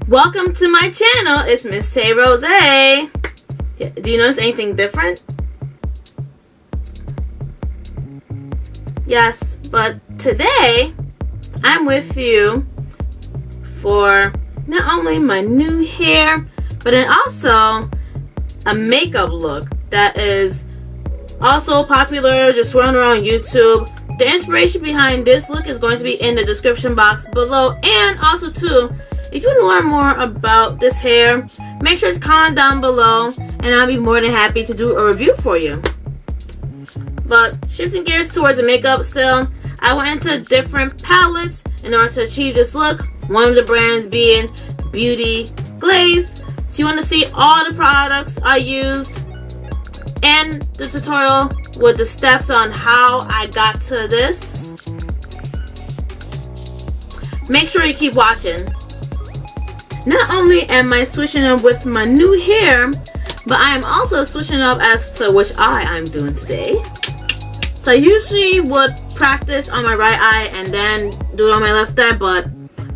Welcome to my channel. It's Miss Tay Rosé. Do you notice anything different? Yes, but today I'm with you for not only my new hair, but then also a makeup look that is also popular, just swirling around YouTube. The inspiration behind this look is going to be in the description box below, and also too, if you want to learn more about this hair, make sure to comment down below and I'll be more than happy to do a review for you. But shifting gears towards the makeup still, I went into different palettes in order to achieve this look. One of the brands being Beauty Glaze. So you want to see all the products I used and the tutorial with the steps on how I got to this. Make sure you keep watching. Not only am I switching up with my new hair, but I am also switching up as to which eye I'm doing today. So I usually would practice on my right eye and then do it on my left eye, but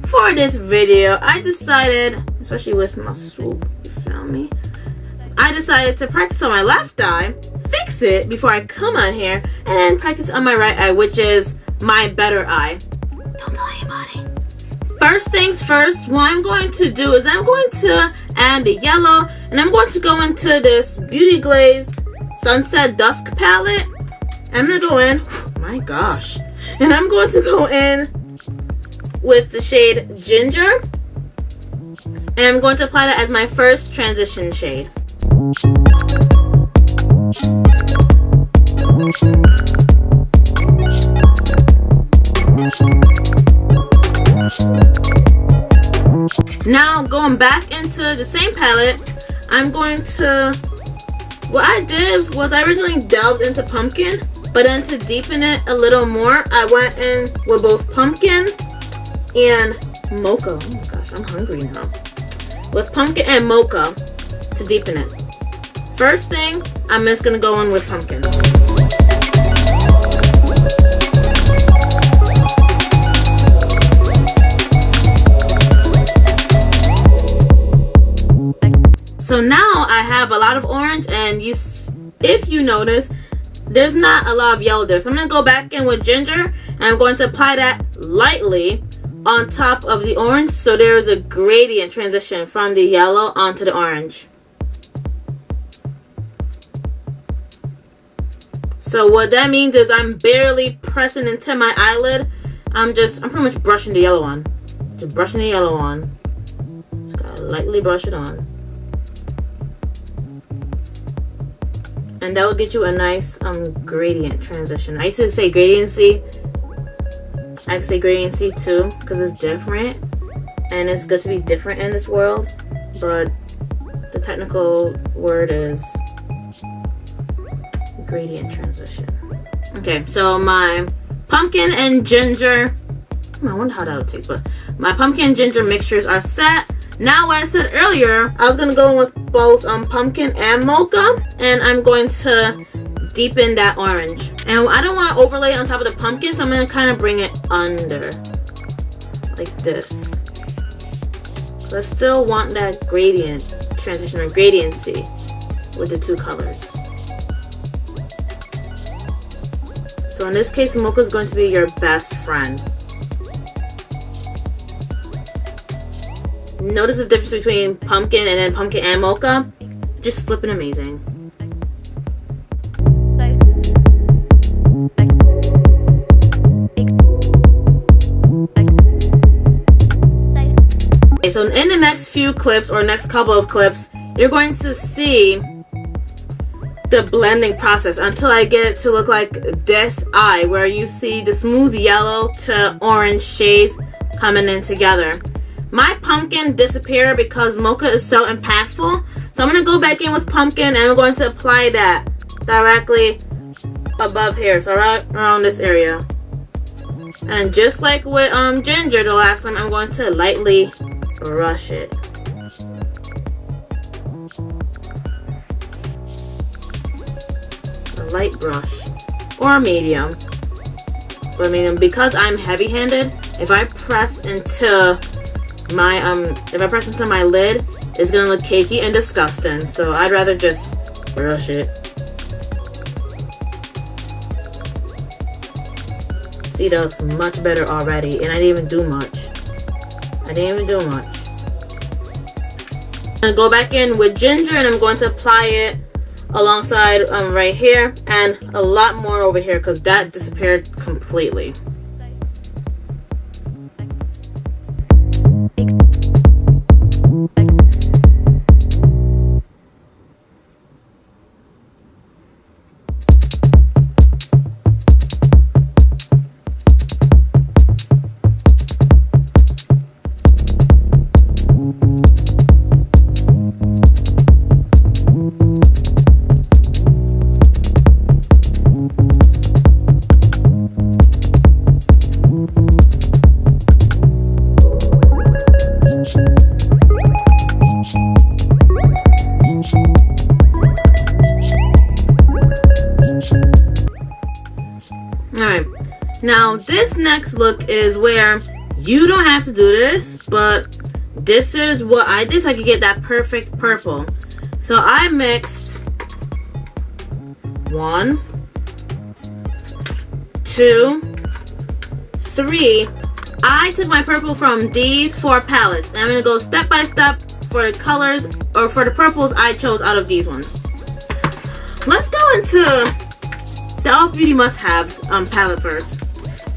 for this video, I decided, especially with my swoop, you feel me? I decided to practice on my left eye, fix it before I come on here, and then practice on my right eye, which is my better eye. Don't tell anybody. First things first, what I'm going to do is I'm going to add the yellow, and I'm going to go into this Beauty Glazed Sunset Dusk palette. I'm going to go in, oh my gosh, and I'm going to go in with the shade Ginger, and I'm going to apply that as my first transition shade. Now going back into the same palette, I'm going to, what I did was I originally delved into pumpkin, but then to deepen it a little more, I went in with both pumpkin and mocha. Oh my gosh, I'm hungry now. With pumpkin and mocha to deepen it. First thing, I'm just going to go in with pumpkin. So now I have a lot of orange, and if you notice, there's not a lot of yellow there. So I'm going to go back in with ginger, and I'm going to apply that lightly on top of the orange, so there's a gradient transition from the yellow onto the orange. So what that means is I'm barely pressing into my eyelid. I'm pretty much brushing the yellow on. Just brushing the yellow on. Just gotta lightly brush it on. And that will get you a nice gradient transition. I used to say gradiency. I can say gradiency too, because it's different. And it's good to be different in this world. But the technical word is gradient transition. Okay, so my pumpkin and ginger, I wonder how that would taste, but my pumpkin and ginger mixtures are set. Now, what I said earlier, I was going to go in with both pumpkin and mocha, and I'm going to deepen that orange. And I don't want to overlay it on top of the pumpkin, so I'm going to kind of bring it under, like this. So I still want that gradient transition, or gradiency, with the two colors. So in this case, mocha is going to be your best friend. Notice the difference between pumpkin and then pumpkin and mocha. Just flipping amazing. Okay, so in the next few clips, or next couple of clips, you're going to see the blending process until I get it to look like this eye, where you see the smooth yellow to orange shades coming in together. My pumpkin disappeared because mocha is so impactful, so I'm going to go back in with pumpkin, and I'm going to apply that directly above here, so right around this area. And just like with ginger the last time, I'm going to lightly brush it. A light brush or medium. But I mean, because I'm heavy-handed, if I press into my if I press into my lid, it's gonna look cakey and disgusting. So I'd rather just brush it. See, that looks much better already, and I didn't even do much. I'm gonna go back in with ginger, and I'm going to apply it alongside right here, and a lot more over here because that disappeared completely. Alright, now this next look is where you don't have to do this, but this is what I did so I could get that perfect purple. So I mixed 1, 2, 3. I took my purple from these 4 palettes, and I'm going to go step by step for the colors, or for the purples I chose out of these ones. Let's go into the e.l.f. Beauty Must-Haves palette first.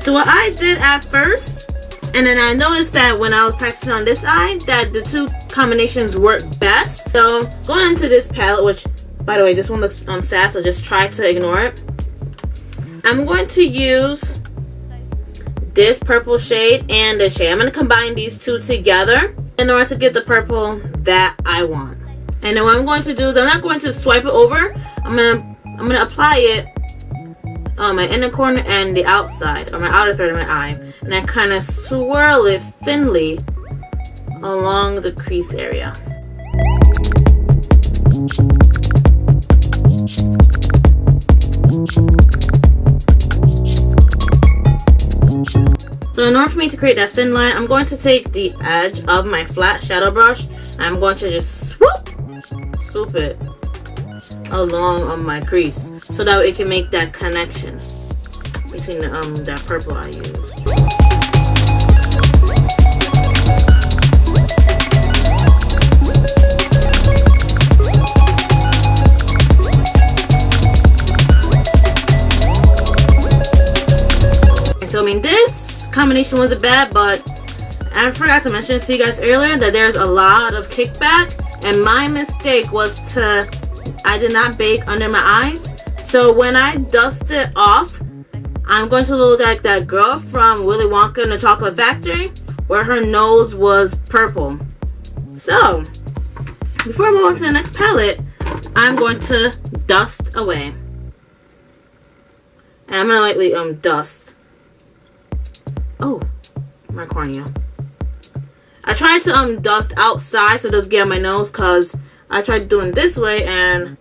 So what I did at first, and then I noticed that when I was practicing on this eye, that the 2 combinations work best. So going into this palette, which, by the way, this one looks sad, so just try to ignore it. I'm going to use this purple shade and this shade. I'm going to combine these 2 together in order to get the purple that I want. And then what I'm going to do is I'm not going to swipe it over. I'm gonna apply it on my inner corner and the outside, or my outer third of my eye, and I kind of swirl it thinly along the crease area. So in order for me to create that thin line, I'm going to take the edge of my flat shadow brush, and I'm going to just swoop it along on my crease, so that it can make that connection between the that purple I used. So I mean, this combination wasn't bad, but I forgot to mention to you guys earlier that there's a lot of kickback, and my mistake was I did not bake under my eyes. So when I dust it off, I'm going to look like that girl from Willy Wonka and the Chocolate Factory, where her nose was purple. So before I move on to the next palette, I'm going to dust away. And I'm going to lightly dust. Oh, my cornea. I tried to dust outside so it doesn't get on my nose, because I tried doing this way, and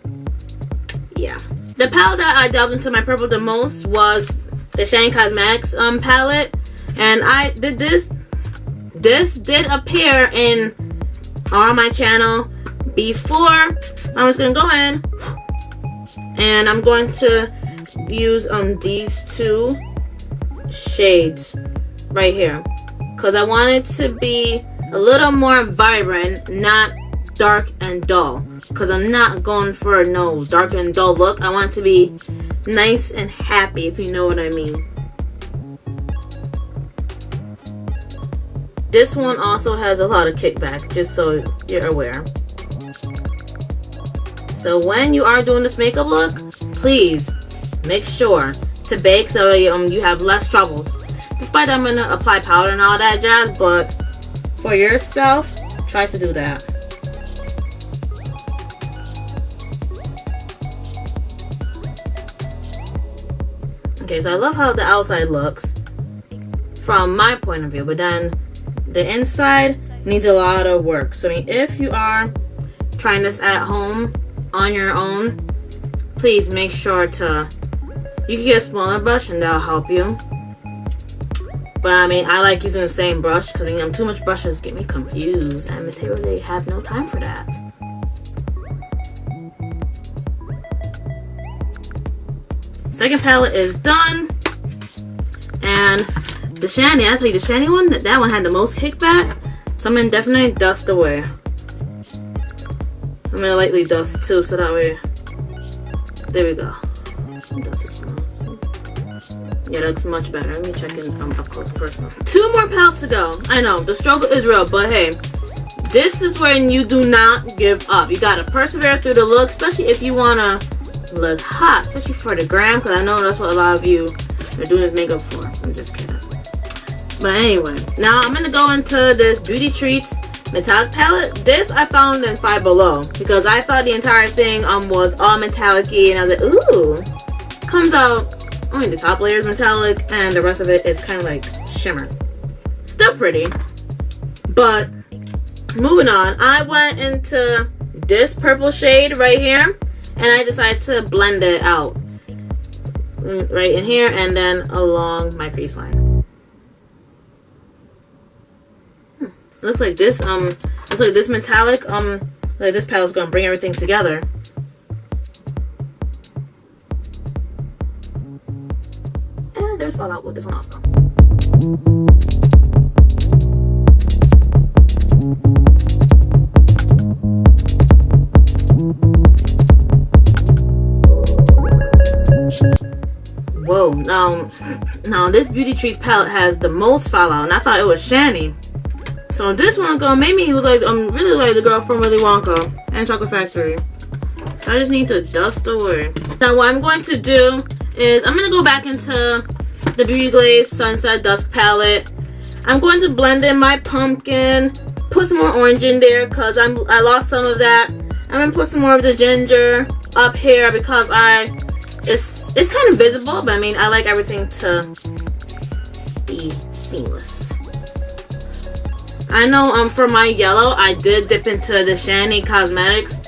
yeah. The palette that I delved into my purple the most was the Shine Cosmetics palette, and I did this. This did appear on my channel before. I was gonna go in, and I'm going to use these 2 shades right here, because I want it to be a little more vibrant, not dark and dull, because I'm not going for no dark and dull look. I want it to be nice and happy, if you know what I mean. This one also has a lot of kickback, just so you're aware. So when you are doing this makeup look, please make sure to bake so you have less troubles. Despite that I'm going to apply powder and all that jazz, but for yourself, try to do that. Okay, so I love how the outside looks from my point of view, but then the inside needs a lot of work. So I mean, if you are trying this at home on your own, please make sure to, you can get a smaller brush and that'll help you. But I mean, I like using the same brush because too much brushes get me confused, and Miss Tay Rosé have no time for that. Second palette is done, and the shiny, I tell you, the shiny one, that one had the most kickback, so I'm gonna definitely dust away. I'm gonna lightly dust too, so that way, there we go. Dust this one. Yeah, that looks much better. Let me check in up close personal. 2 more palettes to go. I know, the struggle is real, but hey, this is when you do not give up. You gotta persevere through the look, especially if you wanna look hot, especially for the gram, because I know that's what a lot of you are doing this makeup for. I'm just kidding. But anyway, now I'm gonna go into this Beauty Treats metallic palette. This I found in Five Below because I thought the entire thing was all metallic-y, and I was like, ooh, comes out only the top layer is metallic and the rest of it is kind of like shimmer. Still pretty, but moving on, I went into this purple shade right here, and I decided to blend it out right in here and then along my crease line. Looks like this metallic like this palette's gonna bring everything together. And there's fallout with this one also. Whoa, now this Beauty Treats palette has the most fallout, and I thought it was shiny. So this one gonna make me look like really like the girl from Willy Wonka and Chocolate Factory. So I just need to dust away. Now what I'm going to do is I'm gonna go back into the Beauty Glaze Sunset Dusk palette. I'm going to blend in my pumpkin, put some more orange in there because I lost some of that. I'm gonna put some more of the ginger up here because it's kind of visible, but I mean I like everything to be seamless. I know for my yellow, I did dip into the Shani Cosmetics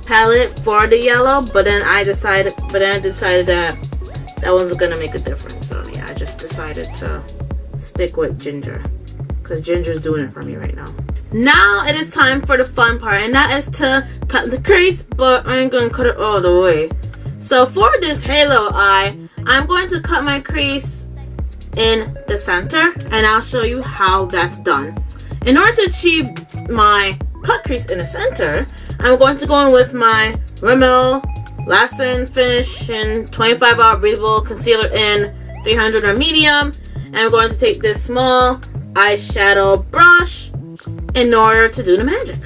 palette for the yellow, but then I decided that wasn't gonna make a difference. So yeah, I just decided to stick with ginger because ginger's doing it for me right now. Now it is time for the fun part, and that is to cut the crease, but I ain't gonna cut it all the way. So for this halo eye, I'm going to cut my crease in the center, and I'll show you how that's done. In order to achieve my cut crease in the center, I'm going to go in with my Rimmel Last and Finish in 25-hour breathable concealer in 300 or medium, and I'm going to take this small eyeshadow brush in order to do the magic.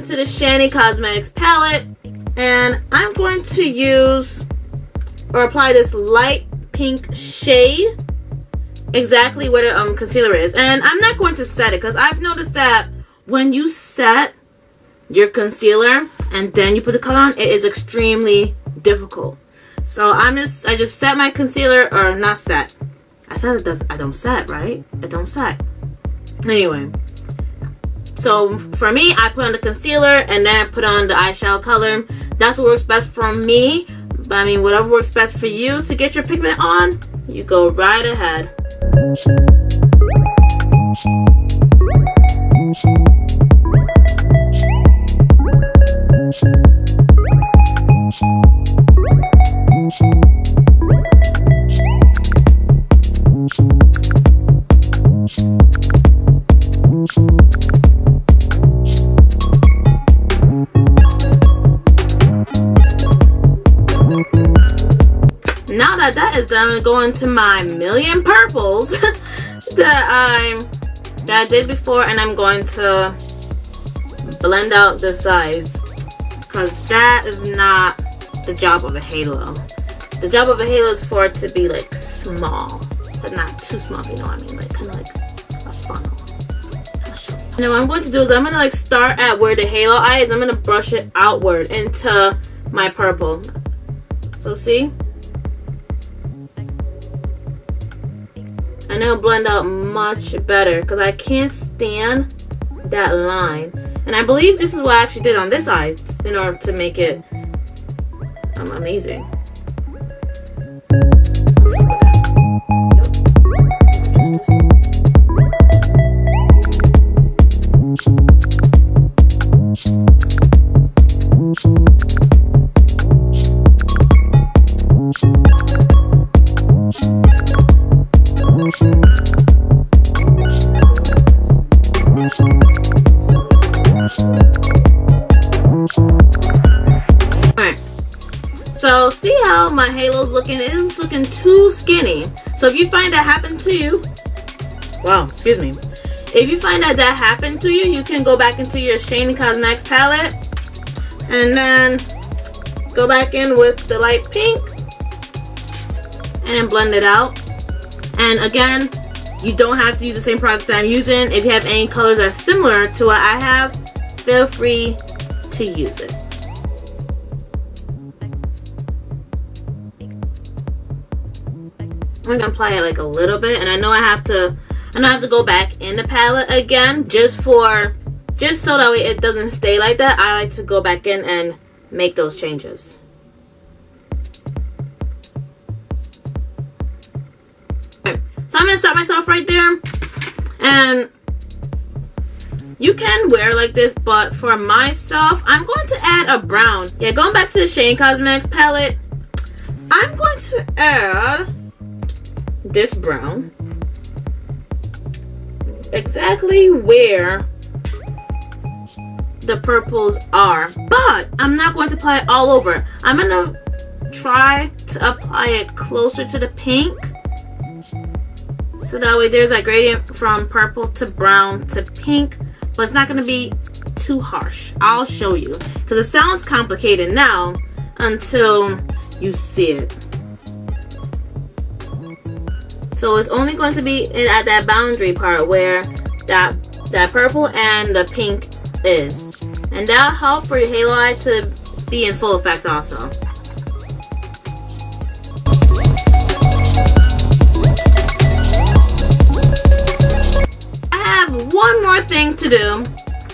The Shani Cosmetics palette, and I'm going to use or apply this light pink shade exactly where the concealer is, and I'm not going to set it because I've noticed that when you set your concealer and then you put the color on, it is extremely difficult. So I just set my concealer, or not set. I said I don't set, right? I don't set. Anyway. So for me, I put on the concealer and then I put on the eyeshadow color. That's what works best for me. But I mean, whatever works best for you to get your pigment on, you go right ahead. Now that is done, I'm going to go into my Million Purples. that I did before, and I'm going to blend out the sides, because that is not the job of a halo. The job of a halo is for it to be like small, but not too small, if you know what I mean, like kind of like a funnel. I'll show you. Now what I'm going to do is I'm going to like start at where the halo eye is. I'm going to brush it outward into my purple. So see? And it'll blend out much better, because I can't stand that line. And I believe this is what I actually did on this eye in order to make it amazing. So see how my halo's looking? It is looking too skinny. So if you find that happened to you, wow, excuse me. If you find that happened to you, you can go back into your Shane Cosmetics palette and then go back in with the light pink and then blend it out. And again, you don't have to use the same product that I'm using. If you have any colors that are similar to what I have, feel free to use it. I'm gonna apply it like a little bit, and I know I have to go back in the palette again just so that way it doesn't stay like that. I like to go back in and make those changes. Okay, so I'm gonna stop myself right there, and you can wear like this, but for myself, I'm going to add a brown. Yeah, going back to the Shane Cosmetics palette, I'm going to add this brown exactly where the purples are, but I'm not going to apply it all over. I'm going to try to apply it closer to the pink, so that way there's that gradient from purple to brown to pink, but it's not going to be too harsh. I'll show you, because it sounds complicated now until you see it. So it's only going to be at that boundary part where that purple and the pink is. And that'll help for your halo eye to be in full effect also. I have one more thing to do.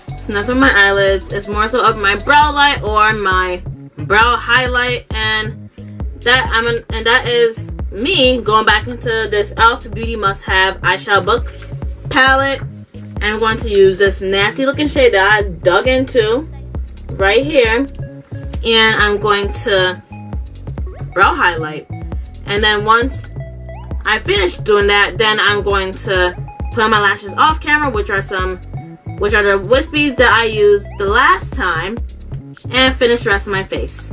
It's not for my eyelids. It's more so of my brow light or my brow highlight, and that is me going back into this e.l.f. Beauty Must Have Eyeshadow Book palette. I'm going to use this nasty looking shade that I dug into right here, and I'm going to brow highlight. And then once I finish doing that, then I'm going to put on my lashes off camera, which are the wispies that I used the last time, and finish the rest of my face.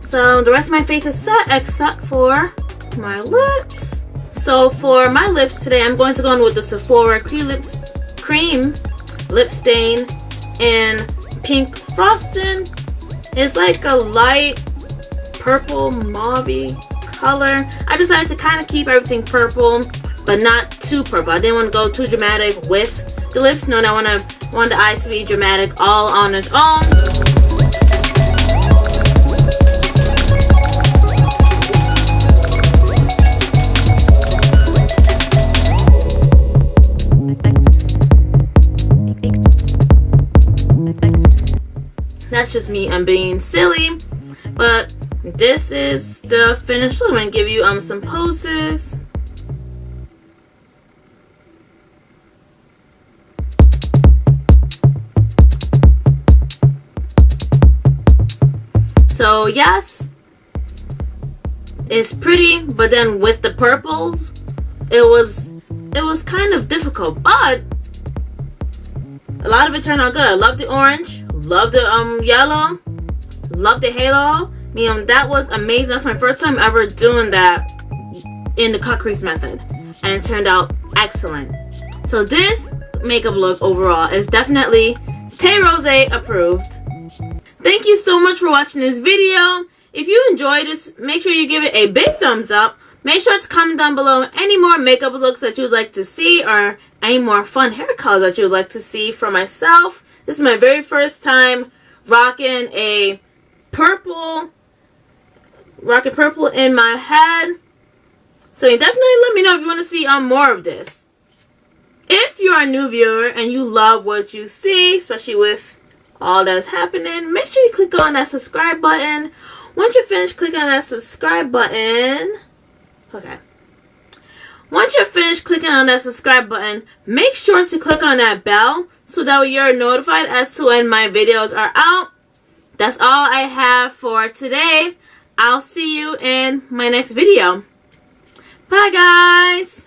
So the rest of my face is set except for my lips. So for my lips today, I'm going to go in with the Sephora Cream Lip Stain in Pink Frosting. It's like a light purple mauve color. I decided to kind of keep everything purple, but not too purple. I didn't want to go too dramatic with the lips. No, I want the eyes to be dramatic all on its own. That's just me. I'm being silly, but this is the finished look. I'm gonna give you some poses. So yes, it's pretty, but then with the purples, it was kind of difficult. But a lot of it turned out good. I love the orange, love the yellow, love the halo. That was amazing. That's my first time ever doing that in the cut crease method, and it turned out excellent. So this makeup look overall is definitely Tay Rosé approved. Thank you so much for watching this video. If you enjoyed this, make sure you give it a big thumbs up. Make sure to comment down below any more makeup looks that you'd like to see, or any more fun hair colors that you'd like to see from myself. This is my very first time rocking purple in my head. So you definitely let me know if you want to see more of this. If you're a new viewer and you love what you see, especially with all that's happening, make sure you click on that subscribe button. Once you're finished clicking on that subscribe button, once you're finished clicking on that subscribe button, make sure to click on that bell so that way you're notified as to when my videos are out. That's all I have for today. I'll see you in my next video. Bye, guys.